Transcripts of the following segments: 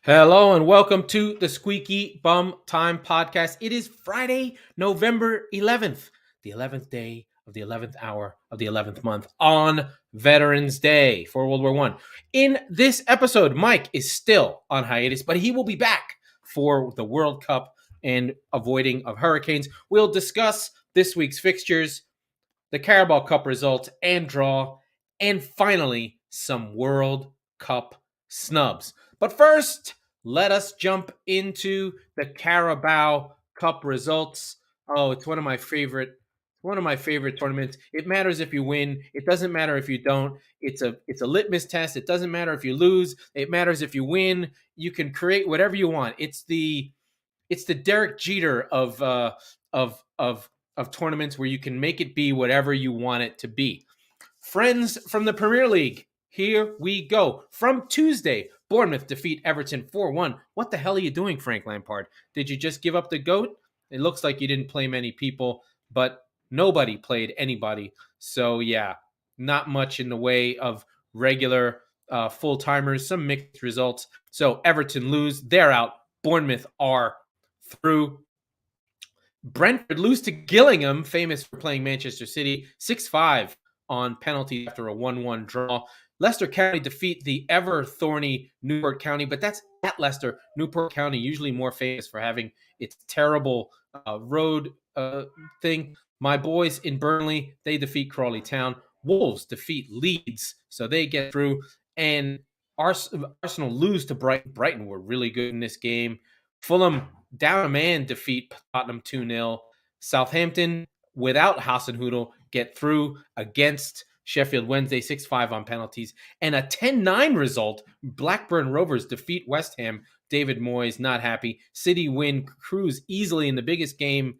Hello and welcome to the Squeaky Bum Time podcast. It is Friday, November 11th, the 11th day of the 11th hour of the 11th month on Veterans Day for World War I. In this episode, Mike is still on hiatus, but he will be back for the World Cup and avoiding of hurricanes. We'll discuss this week's fixtures, the Carabao Cup results and draw, and finally, some World Cup snubs. But first, let us jump into the Carabao Cup results. Oh, it's one of my favorite tournaments. It matters if you win. It doesn't matter if you don't. It's a litmus test. It doesn't matter if you lose. It matters if you win. You can create whatever you want. It's the Derek Jeter of tournaments where you can make it be whatever you want it to be. Friends from the Premier League, here we go. From Tuesday, Bournemouth defeat Everton 4-1. What the hell are you doing, Frank Lampard? Did you just give up the GOAT? It looks like you didn't play many people, but nobody played anybody. So, yeah, not much in the way of regular full-timers, some mixed results. So, Everton lose. They're out. Bournemouth are through. Brentford lose to Gillingham, famous for playing Manchester City, 6-5 on penalty after a 1-1 draw. Leicester County defeat the ever thorny Newport County, but that's at Leicester. Newport County, usually more famous for having its terrible road thing. My boys in Burnley, they defeat Crawley Town. Wolves defeat Leeds, so they get through. And Arsenal lose to Brighton. Brighton were really good in this game. Fulham down a man defeat Tottenham 2-0. Southampton, without Hasenhüttl, get through against Sheffield Wednesday 6-5 on penalties. And a 10-9 result, Blackburn Rovers defeat West Ham. David Moyes not happy. City win, cruise easily in the biggest game,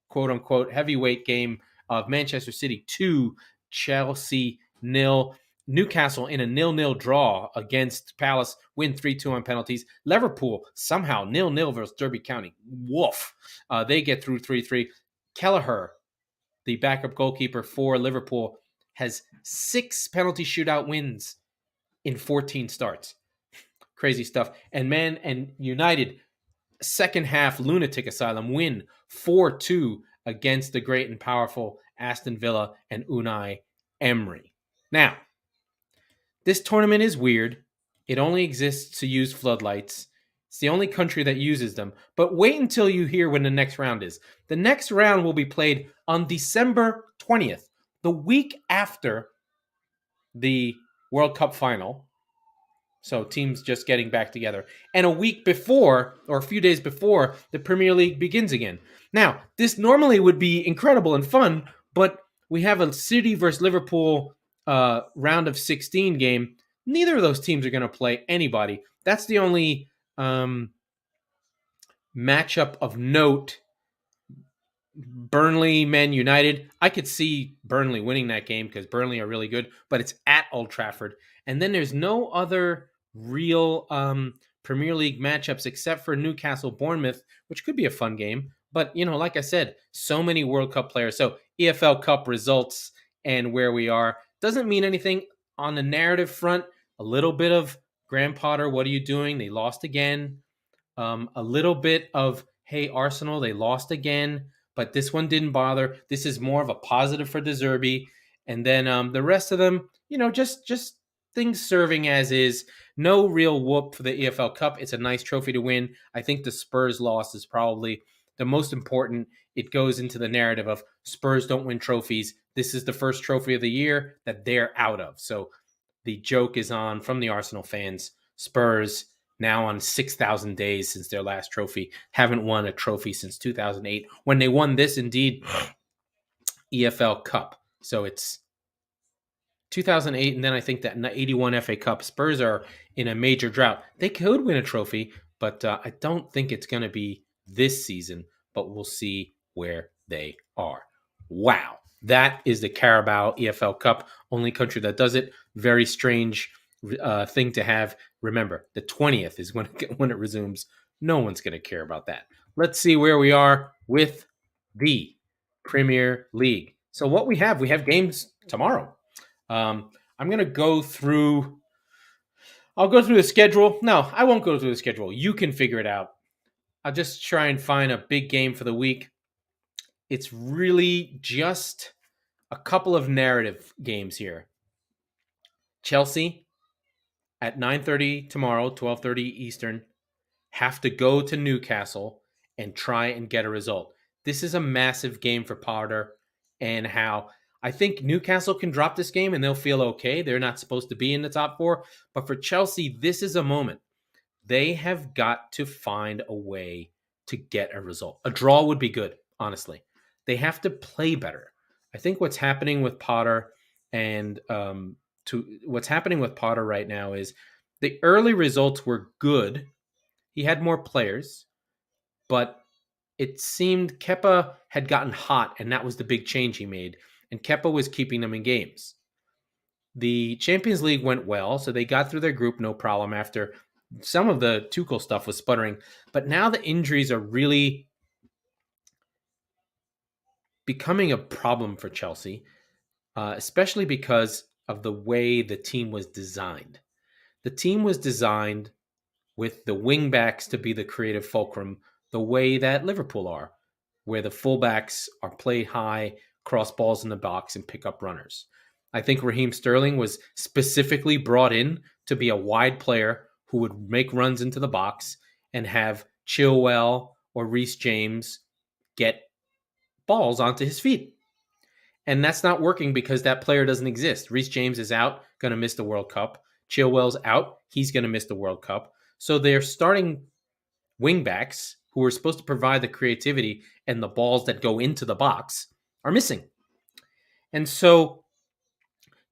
quote-unquote, heavyweight game of Manchester City 2, Chelsea 0. Newcastle in a 0-0 draw against Palace, win 3-2 on penalties. Liverpool somehow 0-0 versus Derby County. Woof. They get through 3-3. Kelleher, the backup goalkeeper for Liverpool, has 6 penalty shootout wins in 14 starts. Crazy stuff. And United, second half lunatic asylum, win 4-2 against the great and powerful Aston Villa and Unai Emery. Now, this tournament is weird. It only exists to use floodlights. It's the only country that uses them. But wait until you hear when the next round is. The next round will be played on December 20th, the week after the World Cup final. So teams just getting back together. And a week before, or a few days before, the Premier League begins again. Now, this normally would be incredible and fun, but we have a City versus Liverpool round of 16 game. Neither of those teams are going to play anybody. That's the only matchup of note. Burnley, Man United. I could see Burnley winning that game because Burnley are really good, but it's at Old Trafford. And then there's no other real Premier League matchups except for Newcastle Bournemouth, which could be a fun game. But, like I said, so many World Cup players. So EFL Cup results and where we are doesn't mean anything on the narrative front. A little bit of Graham Potter, what are you doing? They lost again. A little bit of, hey, Arsenal, they lost again, but this one didn't bother. This is more of a positive for De Zerbi. And then the rest of them, just things serving as is. No real whoop for the EFL Cup. It's a nice trophy to win. I think the Spurs loss is probably the most important. It goes into the narrative of Spurs don't win trophies. This is the first trophy of the year that they're out of. So the joke is on from the Arsenal fans. Spurs, now on 6,000 days since their last trophy, haven't won a trophy since 2008 when they won this, indeed, EFL Cup. So it's 2008, and then I think that 81 FA Cup. Spurs are in a major drought. They could win a trophy, but I don't think it's going to be this season, but we'll see where they are. Wow. That is the Carabao EFL Cup, only country that does it. Very strange thing to have. Remember, the 20th is when it resumes. No one's going to care about that. Let's see where we are with the Premier League. So what we have games tomorrow. I'm going to go through I'll go through the schedule. No, I won't go through the schedule. You can figure it out. I'll just try and find a big game for the week. It's really just a couple of narrative games here. Chelsea at 9:30 tomorrow, 12:30 Eastern, have to go to Newcastle and try and get a result. This is a massive game for Potter and how I think Newcastle can drop this game and they'll feel okay. They're not supposed to be in the top four. But for Chelsea, this is a moment. They have got to find a way to get a result. A draw would be good, honestly. They have to play better. I think what's happening with Potter and what's happening with Potter right now is the early results were good. He had more players, but it seemed Kepa had gotten hot, and that was the big change he made. And Kepa was keeping them in games. The Champions League went well, so they got through their group no problem after some of the Tuchel stuff was sputtering. But now the injuries are really becoming a problem for Chelsea, especially because of the way the team was designed. The team was designed with the wing backs to be the creative fulcrum, the way that Liverpool are, where the fullbacks are played high, cross balls in the box, and pick up runners. I think Raheem Sterling was specifically brought in to be a wide player who would make runs into the box and have Chilwell or Reece James get balls onto his feet. And that's not working because that player doesn't exist. Reece James is out, going to miss the World Cup. Chilwell's out, he's going to miss the World Cup. So they're starting wingbacks who are supposed to provide the creativity and the balls that go into the box are missing. And so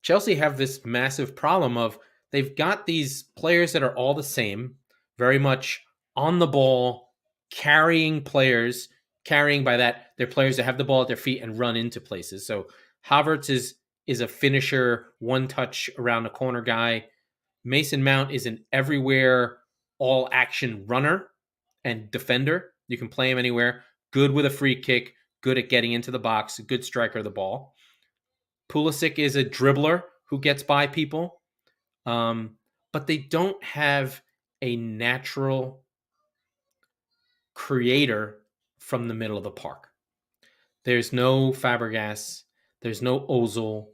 Chelsea have this massive problem of they've got these players that are all the same, very much on the ball, carrying players, carrying by that, they're players that have the ball at their feet and run into places. So Havertz is a finisher, one touch around the corner guy. Mason Mount is an everywhere, all action runner and defender. You can play him anywhere. Good with a free kick, good at getting into the box, a good striker of the ball. Pulisic is a dribbler who gets by people. But they don't have a natural creator from the middle of the park. There's no Fabregas. There's no Ozil.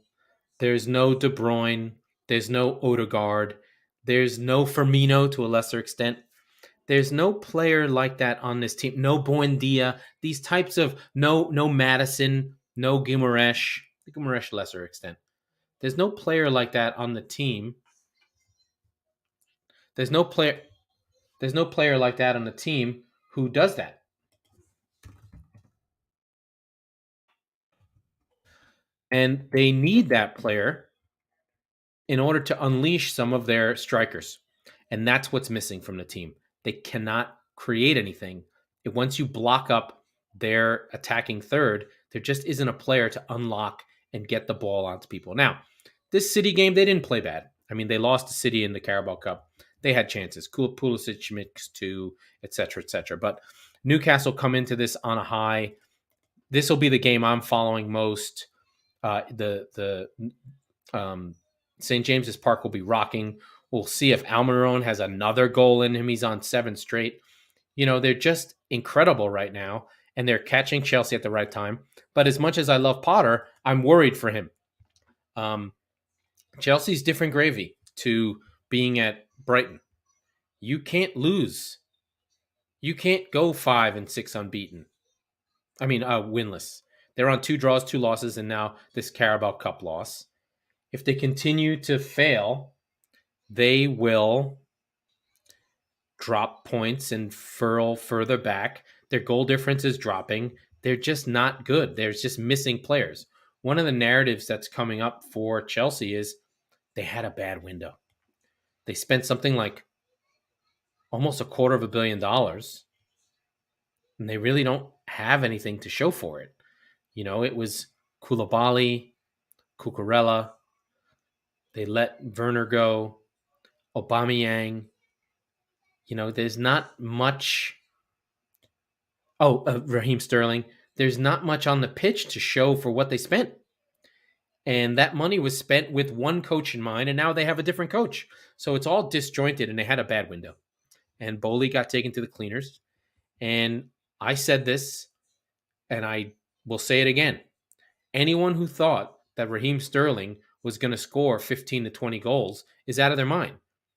There's no De Bruyne. There's no Odegaard. There's no Firmino to a lesser extent. There's no player like that on this team. No Buendia. These types of no Madison, no Guimaraes. Guimaraes lesser extent. There's no player like that on the team. There's no player like that on the team who does that. And they need that player in order to unleash some of their strikers. And that's what's missing from the team. They cannot create anything. Once you block up their attacking third, there just isn't a player to unlock and get the ball onto people. Now, this City game, they didn't play bad. I mean, they lost to City in the Carabao Cup. They had chances. Pulisic mixed too, et cetera, et cetera. But Newcastle come into this on a high. This will be the game I'm following most. The St. James's Park will be rocking. We'll see if Almiron has another goal in him. He's on 7 straight. You know, they're just incredible right now, and they're catching Chelsea at the right time. But as much as I love Potter, I'm worried for him. Chelsea's different gravy to being at Brighton. You can't lose. You can't go 5-6 unbeaten. I mean, winless. They're on 2 draws, 2 losses, and now this Carabao Cup loss. If they continue to fail, they will drop points and furl further back. Their goal difference is dropping. They're just not good. There's just missing players. One of the narratives that's coming up for Chelsea is they had a bad window. They spent something like almost $250 million, and they really don't have anything to show for it. You know, it was Koulibaly, Cucurella. They let Werner go, Aubameyang. You know, there's not much. Oh, Raheem Sterling. There's not much on the pitch to show for what they spent. And that money was spent with one coach in mind, and now they have a different coach. So it's all disjointed, and they had a bad window. And Bowley got taken to the cleaners. And I said this, and I will say it again. Anyone who thought that Raheem Sterling was going to score 15 to 20 goals is out of their mind.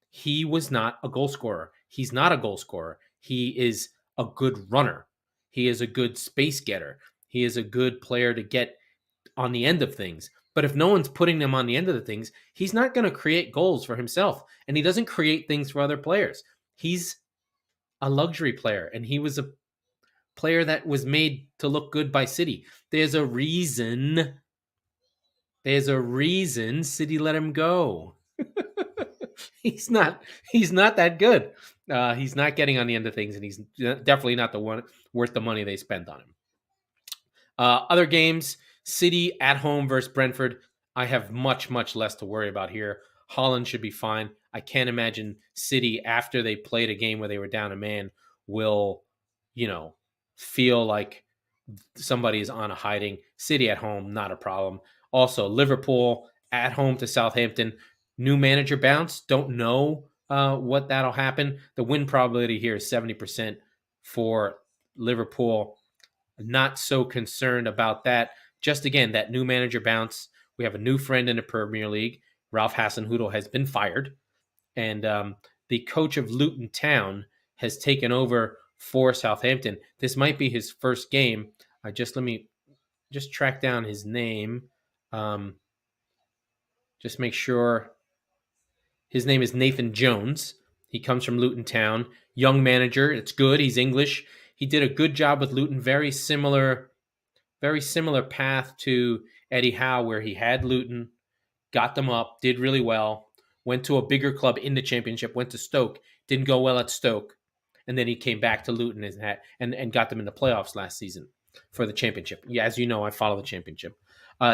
He was not a goal scorer. He's not a goal scorer. He is a good runner. He is a good space getter. He is a good player to get on the end of things. But if no one's putting them on the end of the things, he's not going to create goals for himself. And he doesn't create things for other players. He's a luxury player, and he was a player that was made to look good by City. There's a reason City let him go. he's not that good. He's not getting on the end of things, and he's definitely not the one worth the money they spent on him. Other games, City at home versus Brentford. I have much less to worry about here. Holland should be fine. I can't imagine City, after they played a game where they were down a man, will, feel like somebody is on a hiding. City at home, not a problem. Also, Liverpool at home to Southampton. New manager bounce. Don't know what that'll happen. The win probability here is 70% for Liverpool. Not so concerned about that. Just again, that new manager bounce. We have a new friend in the Premier League. Ralph Hasenhüttl has been fired. And the coach of Luton Town has taken over for Southampton. This might be his first game. Let me track down his name. Just make sure. His name is Nathan Jones. He comes from Luton Town. Young manager. It's good. He's English. He did a good job with Luton. Very similar path to Eddie Howe, where he had Luton, got them up, did really well, went to a bigger club in the Championship, went to Stoke, didn't go well at Stoke, and then he came back to Luton and got them in the playoffs last season for the Championship. Yeah, as you know, I follow the Championship.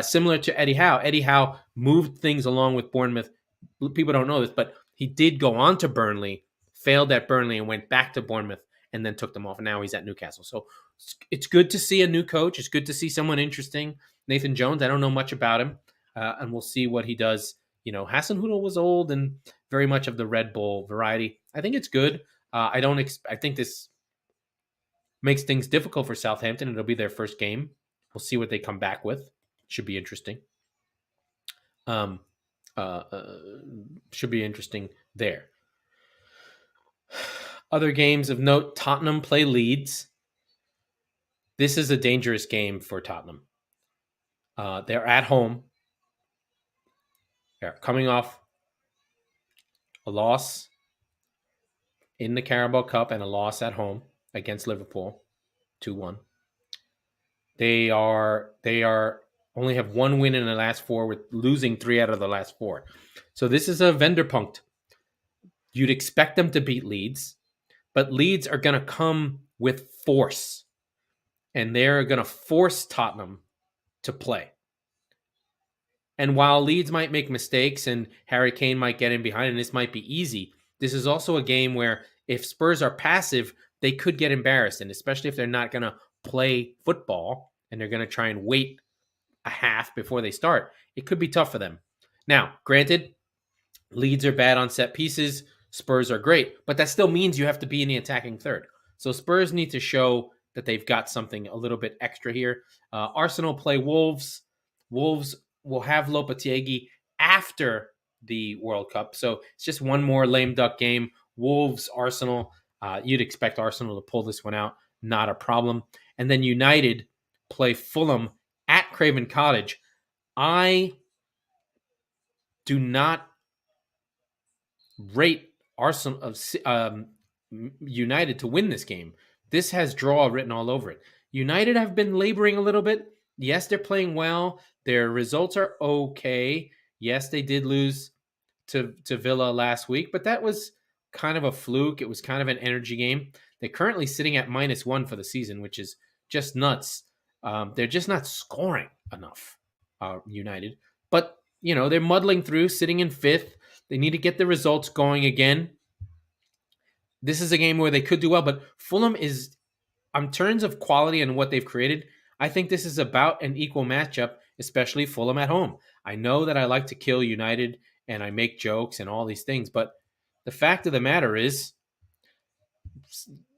Similar to Eddie Howe. Eddie Howe moved things along with Bournemouth. People don't know this, but he did go on to Burnley, failed at Burnley, and went back to Bournemouth, and then took them off. And now he's at Newcastle. So it's good to see a new coach. It's good to see someone interesting. Nathan Jones, I don't know much about him, and we'll see what he does. Hasenhüttl was old and very much of the Red Bull variety. I think it's good. I think this makes things difficult for Southampton. It'll be their first game. We'll see what they come back with. Should be interesting. Should be interesting there. Other games of note: Tottenham play Leeds. This is a dangerous game for Tottenham. They're at home. They're coming off a loss in the Carabao Cup and a loss at home against Liverpool, 2-1. They only have one win in the last four, with losing 3 out of the last 4. So this is a Wendepunkt. You'd expect them to beat Leeds, but Leeds are going to come with force, and they're going to force Tottenham to play. And while Leeds might make mistakes and Harry Kane might get in behind, and this might be easy, this is also a game where if Spurs are passive, they could get embarrassed, and especially if they're not going to play football and they're going to try and wait a half before they start, it could be tough for them. Now, granted, Leeds are bad on set pieces, Spurs are great, but that still means you have to be in the attacking third. So Spurs need to show that they've got something a little bit extra here. Arsenal play Wolves. Wolves will have Lopetegui after the World Cup, so it's just one more lame duck game. Wolves, Arsenal. You'd expect Arsenal to pull this one out, not a problem. And then United play Fulham at Craven Cottage. I do not rate Arsenal United to win this game. This has draw written all over it. United have been laboring a little bit. Yes, they're playing well. Their results are okay. Yes, they did lose to Villa last week, but that was kind of a fluke. It was kind of an energy game. They're currently sitting at -1 for the season, which is just nuts. They're just not scoring enough, United. But, they're muddling through, sitting in 5th. They need to get the results going again. This is a game where they could do well, but Fulham is, in terms of quality and what they've created, I think this is about an equal matchup, especially Fulham at home. I know that I like to kill United and I make jokes and all these things, but the fact of the matter is,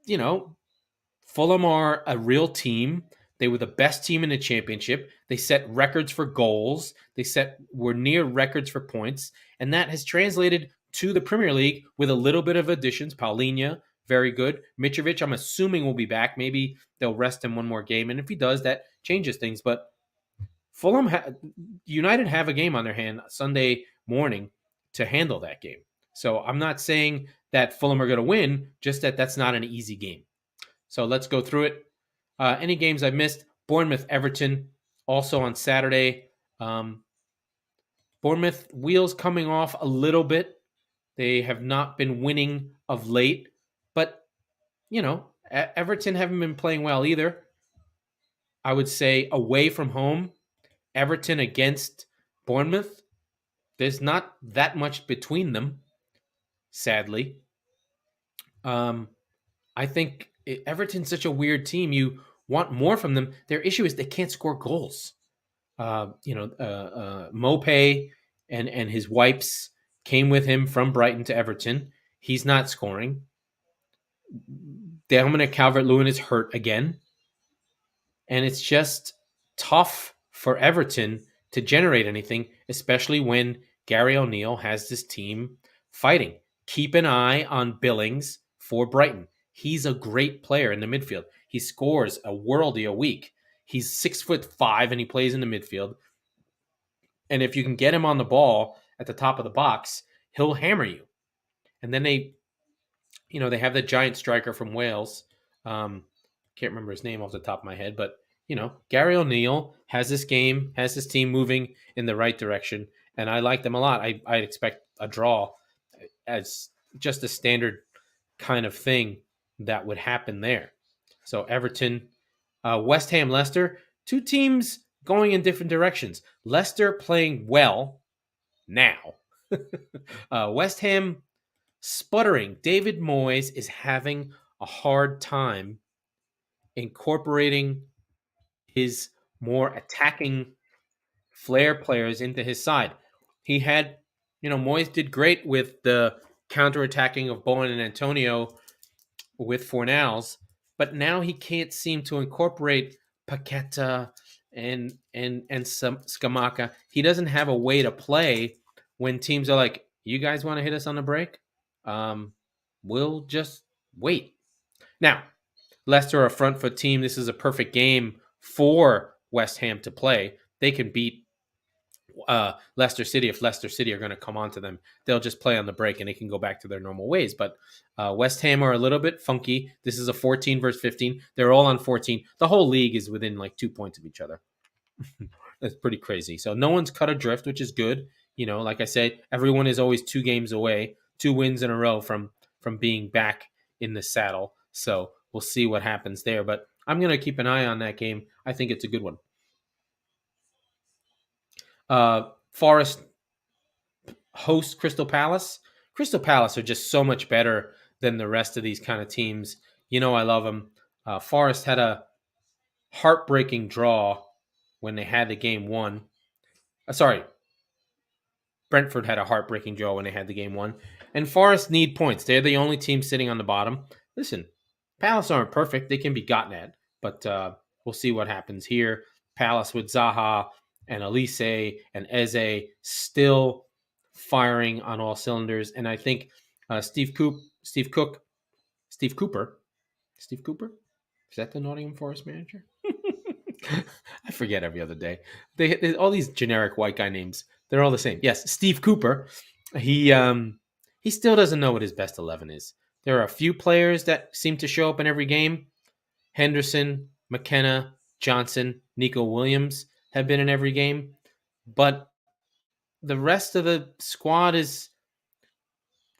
you know, Fulham are a real team. They were the best team in the championship. They set records for goals. Were near records for points, and that has translated to the Premier League with a little bit of additions. Paulinho, very good. Mitrovic, I'm assuming will be back. Maybe they'll rest him one more game, and if he does, that changes things. But United have a game on their hand Sunday morning to handle that game. So I'm not saying that Fulham are going to win, just that that's not an easy game. So let's go through it. Any games I missed? Bournemouth, Everton, also on Saturday. Bournemouth wheels coming off a little bit. They have not been winning of late, but Everton haven't been playing well either. I would say away from home, Everton against Bournemouth, there's not that much between them, sadly. I think Everton's such a weird team. You want more from them. Their issue is they can't score goals. Mopé and his wipes came with him from Brighton to Everton. He's not scoring. Dominic Calvert-Lewin is hurt again. And it's just tough for Everton to generate anything, especially when Gary O'Neill has this team fighting. Keep an eye on Billings for Brighton. He's a great player in the midfield. He scores a worldie a week. He's 6'5" and he plays in the midfield. And if you can get him on the ball at the top of the box, he'll hammer you. And then they have the giant striker from Wales. Can't remember his name off the top of my head, but Gary O'Neill has this team moving in the right direction, and I like them a lot. I expect a draw as just a standard kind of thing that would happen there. So Everton, West Ham, Leicester, two teams going in different directions. Leicester playing well now. West Ham sputtering. David Moyes is having a hard time incorporating his more attacking flair players into his side. He had, Moyes did great with the counterattacking of Bowen and Antonio with Fornals, but now he can't seem to incorporate Paqueta and some Scamacca. He doesn't have a way to play when teams are like, you guys want to hit us on the break? We'll just wait. Now, Leicester are a front foot team. This is a perfect game for West Ham to play. They can beat Leicester City if Leicester City are going to come onto them. They'll just play on the break and they can go back to their normal ways. But West Ham are a little bit funky. This is a 14 versus 15. They're all on 14. The whole league is within like 2 points of each other. That's pretty crazy. So no one's cut adrift, which is good. Like I said, everyone is always 2 games away, 2 wins in a row from being back in the saddle. So we'll see what happens there. But I'm going to keep an eye on that game. I think it's a good one. Forest host Crystal Palace. Crystal Palace are just so much better than the rest of these kind of teams. I love them. Forest had a heartbreaking draw when they had the game won. Brentford had a heartbreaking draw when they had the game won. And Forest need points. They're the only team sitting on the bottom. Listen, Palace aren't perfect. They can be gotten at. But we'll see what happens here. Palace with Zaha and Elise and Eze still firing on all cylinders. And I think Steve Cooper? Is that the Nottingham Forest manager? I forget every other day. They all these generic white guy names. They're all the same. Yes, Steve Cooper. He still doesn't know what his best 11 is. There are a few players that seem to show up in every game. Henderson, McKenna, Johnson, Nico Williams have been in every game. But the rest of the squad is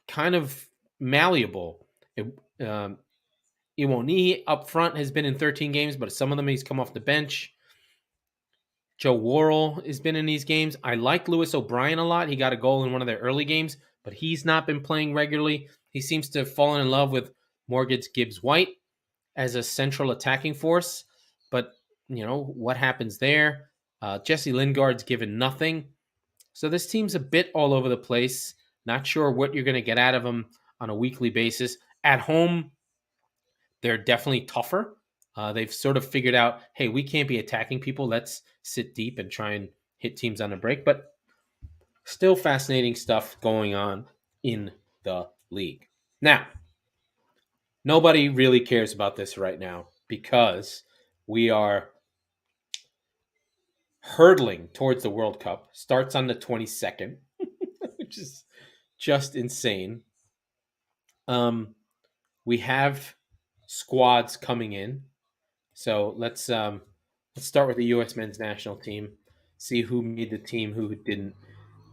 kind of malleable. Iwoni up front has been in 13 games, but some of them he's come off the bench. Joe Worrell has been in these games. I like Lewis O'Brien a lot. He got a goal in one of their early games, but he's not been playing regularly. He seems to have fallen in love with Morgan Gibbs-White as a central attacking force. But, what happens there? Jesse Lingard's given nothing. So this team's a bit all over the place. Not sure what you're going to get out of them on a weekly basis. At home, they're definitely tougher. They've sort of figured out, hey, we can't be attacking people. Let's sit deep and try and hit teams on the break. But still fascinating stuff going on in the league. Now, nobody really cares about this right now because we are hurtling towards the World Cup. Starts on the 22nd, which is just insane. We have squads coming in. So let's start with the U.S. men's national team. See who made the team, who didn't.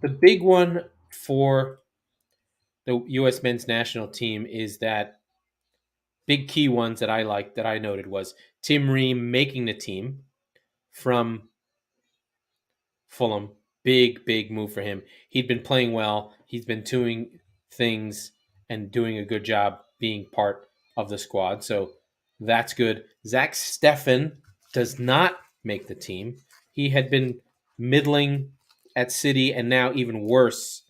The big one for the U.S. men's national team is that big key ones that I liked that I noted was Tim Ream making the team from Fulham. Big move for him. He'd been playing well. He's been doing things and doing a good job being part of the squad. So that's good. Zach Steffen does not make the team. He had been middling at City and now even worse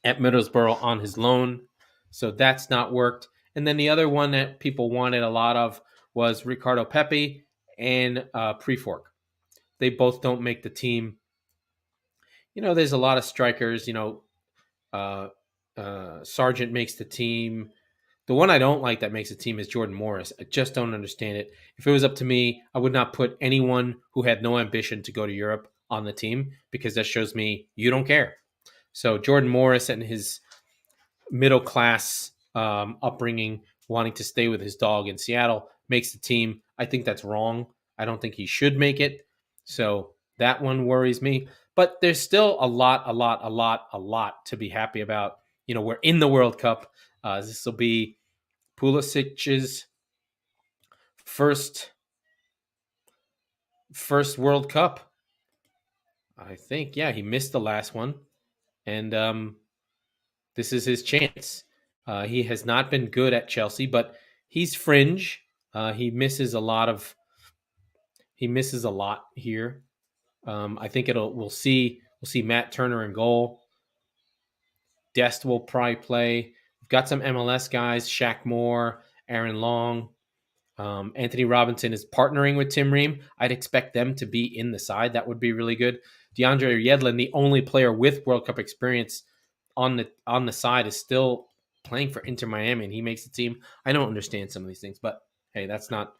at Middlesbrough on his loan. So that's not worked. And then the other one that people wanted a lot of was Ricardo Pepe and Prefork. They both don't make the team. There's a lot of strikers. Uh, Sargent makes the team. The one I don't like that makes the team is Jordan Morris. I just don't understand it. If it was up to me, I would not put anyone who had no ambition to go to Europe on the team because that shows me you don't care. So Jordan Morris and his middle class upbringing, wanting to stay with his dog in Seattle, makes the team. I think that's wrong. I don't think he should make it. So that one worries me. But there's still a lot to be happy about. We're in the World Cup. This will be Pulisic's first World Cup. I think, yeah, he missed the last one. And this is his chance. He has not been good at Chelsea, but he's fringe. He misses a lot here. I think we'll see Matt Turner in goal. Dest will probably play. We've got some MLS guys: Shaq Moore, Aaron Long. Anthony Robinson is partnering with Tim Ream. I'd expect them to be in the side. That would be really good. DeAndre Yedlin, the only player with World Cup experience on the side, is still playing for Inter Miami, and he makes the team. I don't understand some of these things, but hey, that's not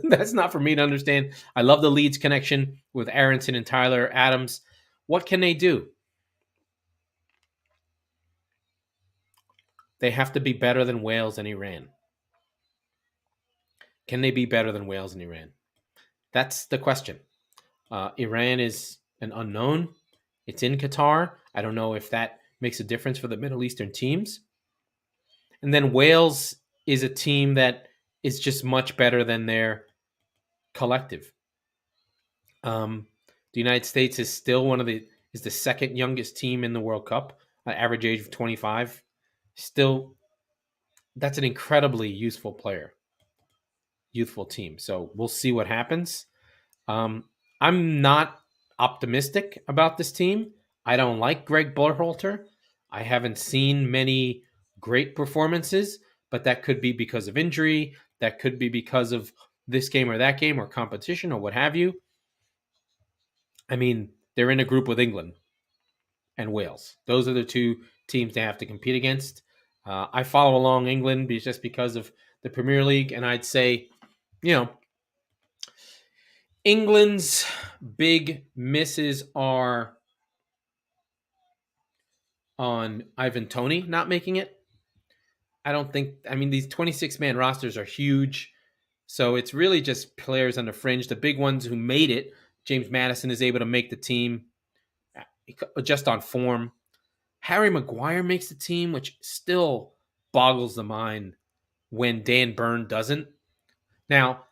that's not for me to understand. I love the Leeds connection with Aronson and Tyler Adams. What can they do? They have to be better than Wales and Iran. Can they be better than Wales and Iran? That's the question. Iran is an unknown. It's in Qatar. I don't know if that makes a difference for the Middle Eastern teams. And then Wales is a team that is just much better than their collective. The United States is still is the second youngest team in the World Cup, average age of 25. Still, that's an incredibly youthful team. So we'll see what happens. I'm not optimistic about this team. I don't like Greg Berhalter. I haven't seen many great performances, but that could be because of injury. That could be because of this game or that game or competition or what have you. I mean, they're in a group with England and Wales. Those are the two teams they have to compete against. I follow along England just because of the Premier League, and I'd say, England's big misses are on Ivan Toney not making it. These 26-man rosters are huge. So it's really just players on the fringe. The big ones who made it, James Maddison is able to make the team just on form. Harry Maguire makes the team, which still boggles the mind when Dan Burn doesn't. Now,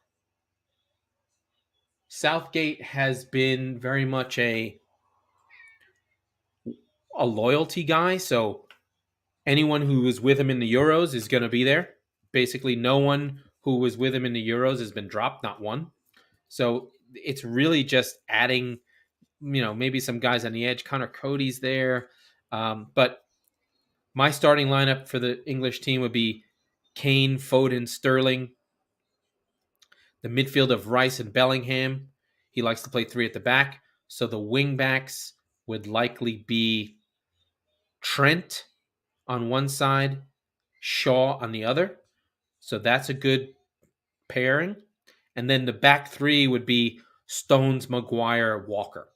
Southgate has been very much a loyalty guy, so anyone who was with him in the Euros is going to be there. Basically, no one who was with him in the Euros has been dropped, not one. So it's really just adding maybe some guys on the edge. Connor Cody's there. But my starting lineup for the English team would be Kane, Foden, Sterling. The midfield of Rice and Bellingham. He likes to play three at the back. So the wing backs would likely be Trent on one side, Shaw on the other. So that's a good pairing. And then the back three would be Stones, Maguire, Walker.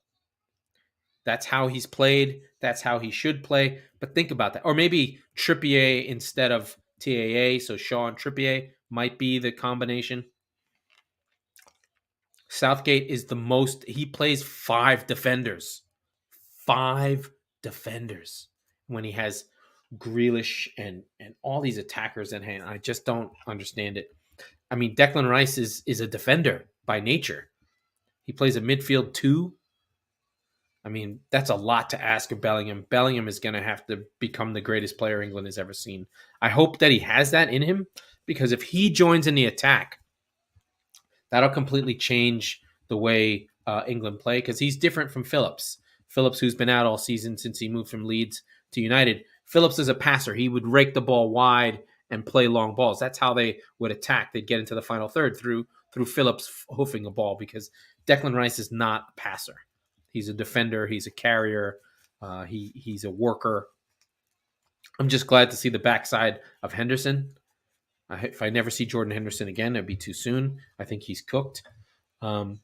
That's how he's played. That's how he should play. But think about that. Or maybe Trippier instead of TAA. So Shaw and Trippier might be the combination. Southgate is the most. He plays 5 defenders. 5 defenders when he has Grealish and all these attackers in hand. I just don't understand it. I mean, Declan Rice is a defender by nature. He plays a midfield 2. I mean, that's a lot to ask of Bellingham. Bellingham is going to have to become the greatest player England has ever seen. I hope that he has that in him, because if he joins in the attack, that'll completely change the way England play, because he's different from Phillips. Phillips, who's been out all season since he moved from Leeds to United. Phillips is a passer. He would rake the ball wide and play long balls. That's how they would attack. They'd get into the final third through Phillips hoofing a ball, because Declan Rice is not a passer. He's a defender. He's a carrier. He's a worker. I'm just glad to see the backside of Henderson. If I never see Jordan Henderson again, it'd be too soon. I think he's cooked. But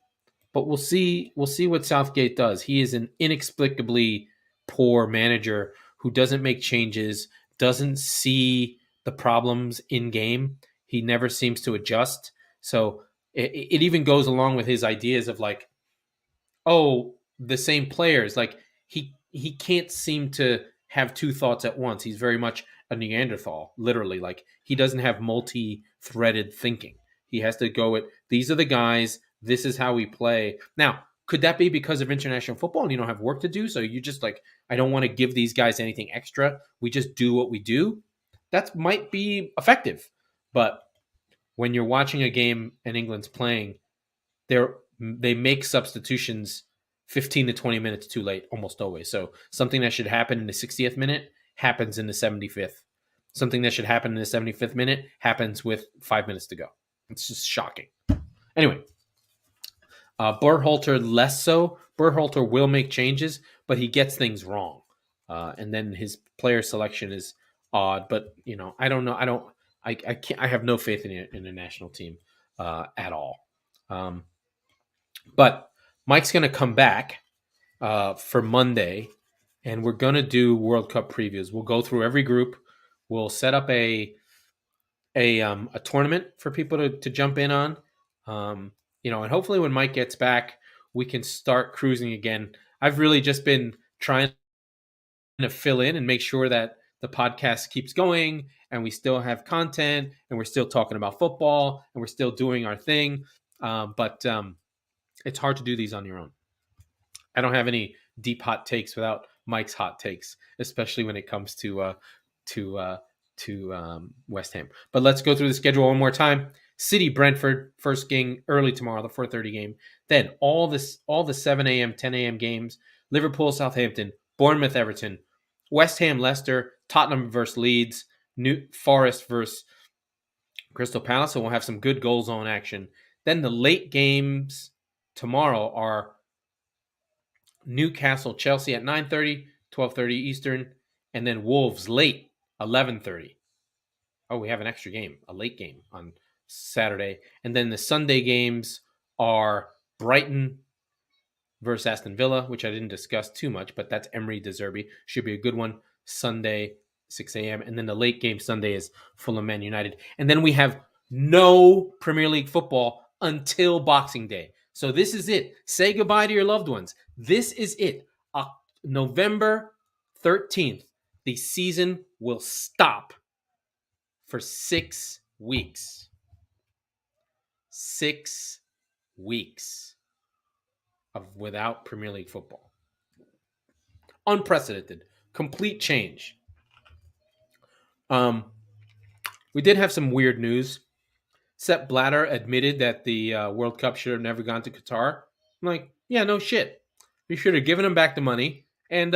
we'll see. We'll see what Southgate does. He is an inexplicably poor manager who doesn't make changes, doesn't see the problems in game. He never seems to adjust. So it even goes along with his ideas of like, oh, the same players. Like he can't seem to have 2 thoughts at once. He's very much a Neanderthal, literally. Like, he doesn't have multi-threaded thinking. He has to go with, these are the guys, this is how we play. Now, could that be because of international football and you don't have work to do? So you just like, I don't want to give these guys anything extra. We just do what we do. That might be effective. But when you're watching a game and England's playing, they make substitutions 15 to 20 minutes too late, almost always. So something that should happen in the 60th minute happens in the 75th. Something that should happen in the 75th minute happens with 5 minutes to go. It's just shocking. Anyway, Berhalter less so. Berhalter will make changes, but he gets things wrong. And then his player selection is odd. But, I don't know. I can't. I have no faith in the national team at all. But Mike's going to come back for Monday, and we're going to do World Cup previews. We'll go through every group. We'll set up a tournament for people to jump in on. And hopefully when Mike gets back, we can start cruising again. I've really just been trying to fill in and make sure that the podcast keeps going and we still have content and we're still talking about football and we're still doing our thing. But it's hard to do these on your own. I don't have any deep hot takes without Mike's hot takes, especially when it comes to West Ham. But let's go through the schedule one more time. City, Brentford, first game early tomorrow, the 4:30 game. Then all the 7 a.m., 10 a.m. games. Liverpool, Southampton, Bournemouth, Everton, West Ham, Leicester, Tottenham versus Leeds, New Forest versus Crystal Palace. So we'll have some good goal zone action. Then the late games tomorrow are Newcastle, Chelsea at 9:30, 12:30 Eastern, and then Wolves late, 11:30. Oh, we have an extra game, a late game on Saturday. And then the Sunday games are Brighton versus Aston Villa, which I didn't discuss too much, but that's Emery De Zerbi. Should be a good one. Sunday, 6 a.m. And then the late game Sunday is Fulham Man United. And then we have no Premier League football until Boxing Day. So this is it. Say goodbye to your loved ones. This is it. November 13th, the season will stop for 6 weeks. 6 weeks without Premier League football. Unprecedented. Complete change. We did have some weird news. Sepp Blatter admitted that the World Cup should have never gone to Qatar. I'm like, yeah, no shit. You should have given them back the money and,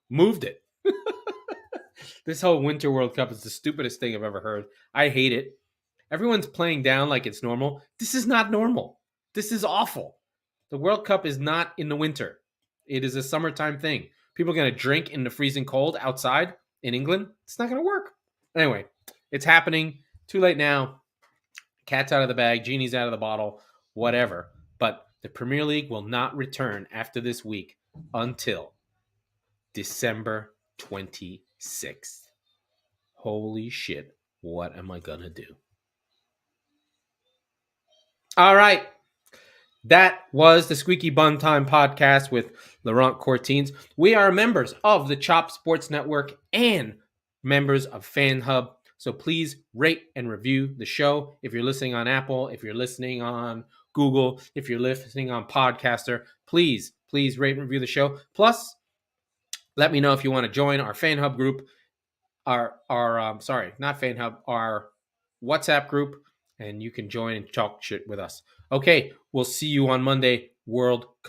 moved it. This whole Winter World Cup is the stupidest thing I've ever heard. I hate it. Everyone's playing down like it's normal. This is not normal. This is awful. The World Cup is not in the winter. It is a summertime thing. People are going to drink in the freezing cold outside in England. It's not going to work. Anyway, it's happening. Too late now. Cat's out of the bag. Genie's out of the bottle. Whatever. But the Premier League will not return after this week until December 26th. Holy shit. What am I going to do? All right. That was the Squeaky Bum Time podcast with Laurent Cortines. We are members of the Chop Sports Network and members of Fan Hub. So please rate and review the show. If you're listening on Apple, if you're listening on Google, if you're listening on Podcaster, please rate and review the show. Plus, let me know if you want to join our Fan Hub group, our WhatsApp group, and you can join and talk shit with us. Okay, we'll see you on Monday, World